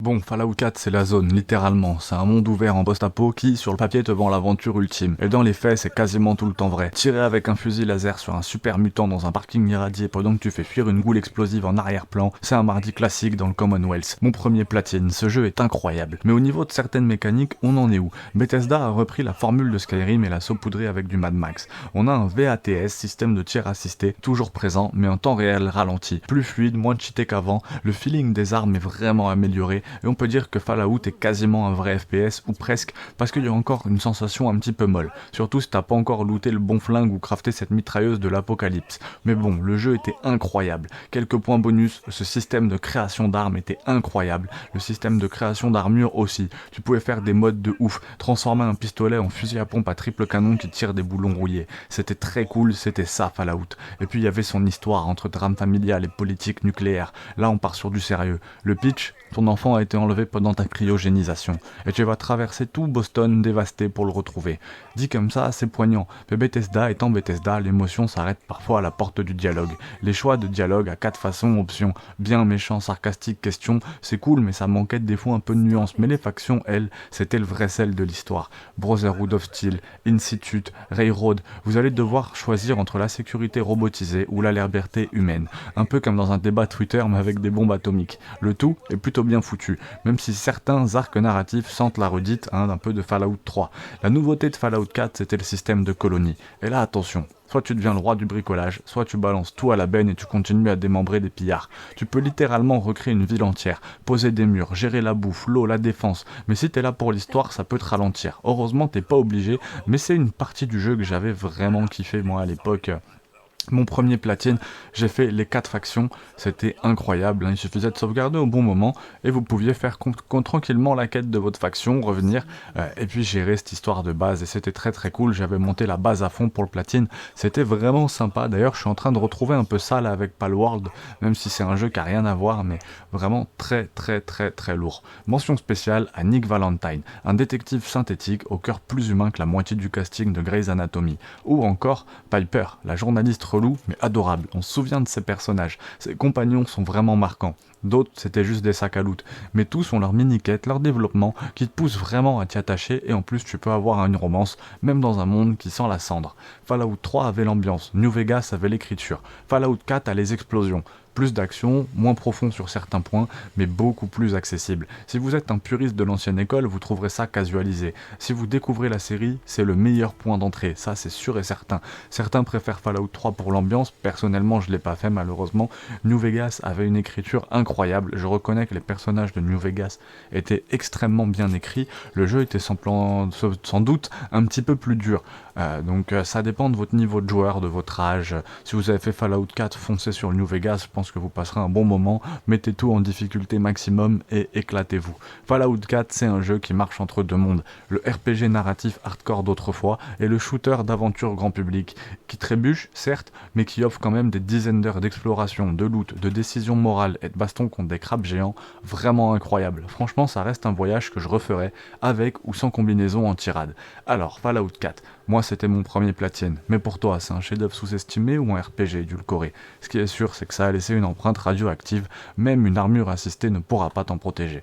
Bon, Fallout 4, c'est la zone, littéralement. C'est un monde ouvert en post-apo qui, sur le papier, te vend l'aventure ultime. Et dans les faits, c'est quasiment tout le temps vrai. Tirer avec un fusil laser sur un super mutant dans un parking irradié pendant que tu fais fuir une goule explosive en arrière-plan, c'est un mardi classique dans le Commonwealth. Mon premier platine, ce jeu est incroyable. Mais au niveau de certaines mécaniques, on en est où? Bethesda a repris la formule de Skyrim et l'a saupoudrée avec du Mad Max. On a un VATS, système de tir assisté, toujours présent, mais en temps réel ralenti. Plus fluide, moins cheaté qu'avant, le feeling des armes est vraiment amélioré, et on peut dire que Fallout est quasiment un vrai FPS, ou presque, parce qu'il y a encore une sensation un petit peu molle, surtout si t'as pas encore looté le bon flingue ou crafté cette mitrailleuse de l'apocalypse. Mais bon, le jeu était incroyable. Quelques points bonus, ce système de création d'armes était incroyable, le système de création d'armure aussi. Tu pouvais faire des modes de ouf, transformer un pistolet en fusil à pompe à triple canon qui tire des boulons rouillés. C'était très cool, c'était ça Fallout. Et puis il y avait son histoire entre drame familial et politique nucléaire. Là on part sur du sérieux. Le pitch, ton enfant a été enlevé pendant ta cryogénisation, et tu vas traverser tout Boston dévasté pour le retrouver. Dit comme ça, c'est poignant, mais Bethesda étant Bethesda, l'émotion s'arrête parfois à la porte du dialogue. Les choix de dialogue à 4 façons, options, bien, méchant, sarcastique, question, c'est cool, mais ça manquait des fois un peu de nuance. Mais les factions, elles, c'était le vrai sel de l'histoire. Brotherhood of Steel, Institute, Railroad, vous allez devoir choisir entre la sécurité robotisée ou la liberté humaine. Un peu comme dans un débat Twitter, mais avec des bombes atomiques. Le tout est plutôt bien foutu, même si certains arcs narratifs sentent la redite d'un peu de Fallout 3. La nouveauté de Fallout 4, c'était le système de colonie. Et là, attention, soit tu deviens le roi du bricolage, soit tu balances tout à la benne et tu continues à démembrer des pillards. Tu peux littéralement recréer une ville entière, poser des murs, gérer la bouffe, l'eau, la défense, mais si t'es là pour l'histoire, ça peut te ralentir. Heureusement, t'es pas obligé, mais c'est une partie du jeu que j'avais vraiment kiffé, moi, à l'époque. Mon premier platine, j'ai fait les 4 factions, c'était incroyable, il suffisait de sauvegarder au bon moment et vous pouviez faire tranquillement la quête de votre faction, revenir et puis gérer cette histoire de base et c'était très très cool, j'avais monté la base à fond pour le platine, c'était vraiment sympa, d'ailleurs je suis en train de retrouver un peu ça là avec Palworld, même si c'est un jeu qui a rien à voir mais vraiment très très très très lourd. Mention spéciale à Nick Valentine, un détective synthétique au cœur plus humain que la moitié du casting de Grey's Anatomy, ou encore Piper, la journaliste relou mais adorable, on se souvient de ces personnages, ses compagnons sont vraiment marquants. D'autres c'était juste des sacs à loot, mais tous ont leur mini-quête, leur développement qui te pousse vraiment à t'y attacher et en plus tu peux avoir une romance, même dans un monde qui sent la cendre. Fallout 3 avait l'ambiance, New Vegas avait l'écriture, Fallout 4 a les explosions. Plus d'action, moins profond sur certains points, mais beaucoup plus accessible. Si vous êtes un puriste de l'ancienne école, vous trouverez ça casualisé. Si vous découvrez la série, c'est le meilleur point d'entrée, ça c'est sûr et certain. Certains préfèrent Fallout 3 pour l'ambiance, personnellement je l'ai pas fait malheureusement. New Vegas avait une écriture incroyable, je reconnais que les personnages de New Vegas étaient extrêmement bien écrits, le jeu était sans doute un petit peu plus dur. Donc ça dépend de votre niveau de joueur, de votre âge. Si vous avez fait Fallout 4, foncez sur New Vegas, je pense que vous passerez un bon moment, mettez tout en difficulté maximum et éclatez-vous. Fallout 4, c'est un jeu qui marche entre deux mondes, le RPG narratif hardcore d'autrefois et le shooter d'aventure grand public, qui trébuche, certes, mais qui offre quand même des dizaines d'heures d'exploration, de loot, de décisions morales et de baston contre des crabes géants, vraiment incroyable. Franchement, ça reste un voyage que je referais, avec ou sans combinaison en tirade. Alors, Fallout 4, moi c'était mon premier platine, mais pour toi c'est un chef-d'œuvre sous-estimé ou un RPG édulcoré? Ce qui est sûr c'est que ça a laissé une empreinte radioactive, même une armure assistée ne pourra pas t'en protéger.